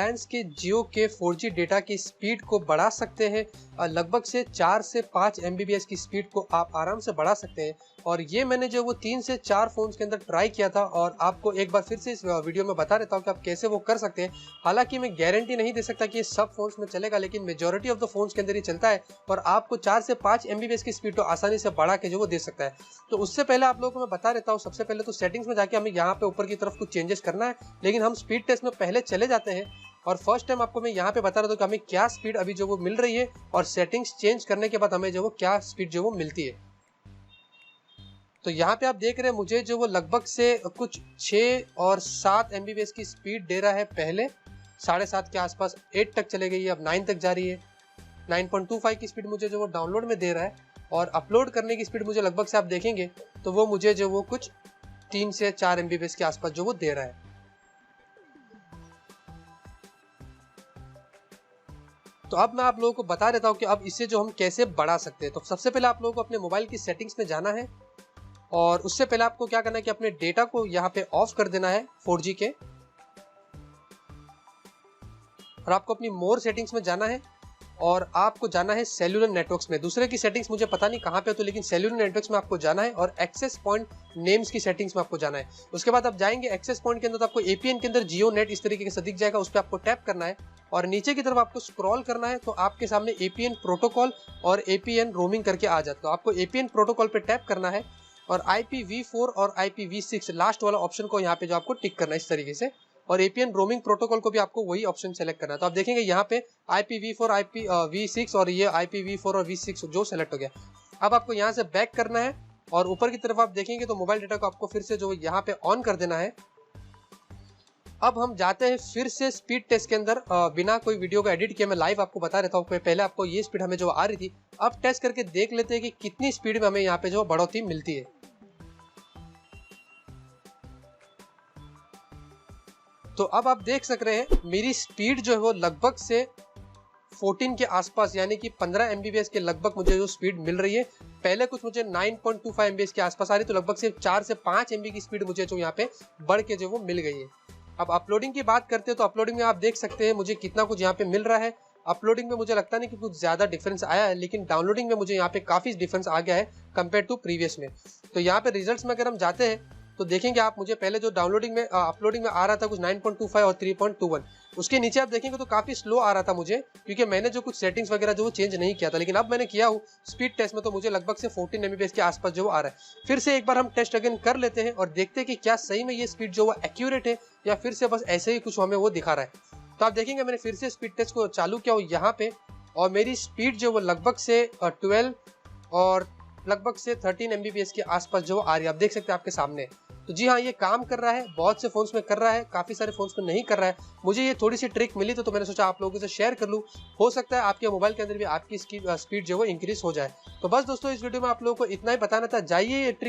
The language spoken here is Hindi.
रिलायंस के जियो के 4G डेटा की स्पीड को बढ़ा सकते हैं। लगभग से 4 से 5 MBPS की स्पीड को आप आराम से बढ़ा सकते हैं। और ये मैंने जो वो 3 से 4 फ़ोन्स के अंदर ट्राई किया था और आपको एक बार फिर से इस वीडियो में बता देता हूँ कि आप कैसे वो कर सकते हैं। हालांकि मैं गारंटी नहीं दे सकता कि ये सब फ़ोन्स में चलेगा, लेकिन मेजॉरिटी ऑफ द फ़ोन्स के अंदर ये चलता है और आपको 4 से 5 MBPS की स्पीड तो आसानी से बढ़ा के जो वो दे सकता है। तो उससे पहले आप लोगों को मैं बता देता हूँ, सबसे पहले तो सेटिंग्स में जाके हमें यहाँ पे ऊपर की तरफ कुछ चेंजेस करना है, लेकिन हम स्पीड टेस्ट में पहले चले जाते हैं। और फर्स्ट टाइम आपको मैं यहाँ पे बता रहा था कि हमें क्या स्पीड अभी जो वो मिल रही है और सेटिंग्स चेंज करने के बाद हमें जो वो क्या स्पीड जो वो मिलती है। तो यहाँ पे आप देख रहे हैं मुझे जो वो लगभग से कुछ 6 और 7 MBPS की स्पीड दे रहा है। पहले 7.5 के आसपास 8 तक चले गई है, अब 9 तक जा रही है। 9.25 की स्पीड मुझे जो वो डाउनलोड में दे रहा है और अपलोड करने की स्पीड मुझे लगभग से आप देखेंगे तो वो मुझे जो वो कुछ 3 से 4 MBPS के आसपास जो वो दे रहा है। तो अब मैं आप लोगों को बता देता हूँ कि अब इसे जो हम कैसे बढ़ा सकते हैं। तो सबसे पहले आप लोगों को अपने मोबाइल की सेटिंग्स में जाना है और उससे पहले आपको क्या करना है कि अपने डेटा को यहाँ पे ऑफ कर देना है 4G के, और आपको अपनी मोर सेटिंग्स में जाना है और आपको जाना है सेल्यूलर नेटवर्क्स में। दूसरे की सेटिंग्स मुझे पता नहीं कहाँ पे तो, लेकिन सेल्यूलर नेटवर्क्स में आपको जाना है और एक्सेस पॉइंट नेम्स की सेटिंग्स में आपको जाना है। उसके बाद आप जाएंगे एक्सेस पॉइंट के अंदर तो आपको APN के अंदर जियो नेट इस तरीके से दिख जाएगा, उस पर आपको टैप करना है और नीचे की तरफ आपको स्क्रॉल करना है तो आपके सामने APN प्रोटोकॉल और APN रोमिंग करके आ जाता है। तो आपको APN प्रोटोकॉल पे टैप करना है और IPv4 और IPv6 लास्ट वाला ऑप्शन को यहाँ पे जो आपको टिक करना है इस तरीके से, और APN रोमिंग प्रोटोकॉल को भी आपको वही ऑप्शन सेलेक्ट करना है। तो आप देखेंगे यहाँ पे IPv4 IPv6 और ये IPv4 और V6 जो सेलेक्ट हो गया। अब आपको यहाँ से बैक करना है और ऊपर की तरफ आप देखेंगे तो मोबाइल डेटा को आपको फिर से जो यहाँ पे ऑन कर देना है। अब हम जाते हैं फिर से स्पीड टेस्ट के अंदर। बिना कोई वीडियो का एडिट किए मैं लाइव आपको बता देता हूँ। पहले आपको ये स्पीड हमें जो आ रही थी, अब टेस्ट करके देख लेते हैं कि कितनी स्पीड में हमें यहाँ पे जो बढ़ोतरी मिलती है। तो अब आप देख सक रहे हैं मेरी स्पीड जो है वो लगभग से 14 के आसपास यानी कि 15 MBPS के लगभग मुझे जो स्पीड मिल रही है। पहले कुछ मुझे 9.25 MBPS के आसपास आ रही, तो लगभग से 4 से 5 MB की स्पीड मुझे जो यहाँ पे बढ़ के जो वो मिल गई है। अब अपलोडिंग की बात करते हैं तो अपलोडिंग में आप देख सकते हैं मुझे कितना कुछ यहाँ पे मिल रहा है। अपलोडिंग में मुझे लगता नहीं कि कुछ ज़्यादा डिफरेंस आया है, लेकिन डाउनलोडिंग में मुझे यहाँ पे काफ़ी डिफरेंस आ गया है कंपेयर टू प्रीवियस में। तो यहाँ पे रिजल्ट्स में अगर हम जाते हैं तो देखेंगे आप, मुझे पहले जो डाउनलोडिंग में अपलोडिंग में आ रहा था कुछ 9.25 और 3.21, उसके नीचे आप देखेंगे तो काफ़ी स्लो आ रहा था मुझे, क्योंकि मैंने जो कुछ सेटिंग्स वगैरह जो वो चेंज नहीं किया था। लेकिन अब मैंने किया हूँ स्पीड टेस्ट में तो मुझे लगभग से 14 MBPS के आसपास जो आ रहा है। फिर से एक बार हम टेस्ट अगेन कर लेते हैं और देखते हैं कि क्या सही में ये स्पीड जो वो एक्यूरेट है या फिर से बस ऐसे ही कुछ हमें वो दिखा रहा है। तो आप देखेंगे मैंने फिर से स्पीड टेस्ट को चालू किया हो यहाँ पे और मेरी स्पीड जो वो लगभग से 12 और लगभग से 13 MBPS के आसपास जो आ रही है। आप देख सकते हैं आपके सामने। तो जी हाँ, ये काम कर रहा है, बहुत से फोन्स में कर रहा है, काफ़ी सारे फोन्स में नहीं कर रहा है। मुझे ये थोड़ी सी ट्रिक मिली तो मैंने सोचा आप लोगों से शेयर कर लूँ। हो सकता है आपके मोबाइल के अंदर भी आपकी स्पीड जो वो इंक्रीज हो जाए। तो बस दोस्तों, इस वीडियो में आप लोगों को इतना ही बताना था। जाइए ये ट्रिक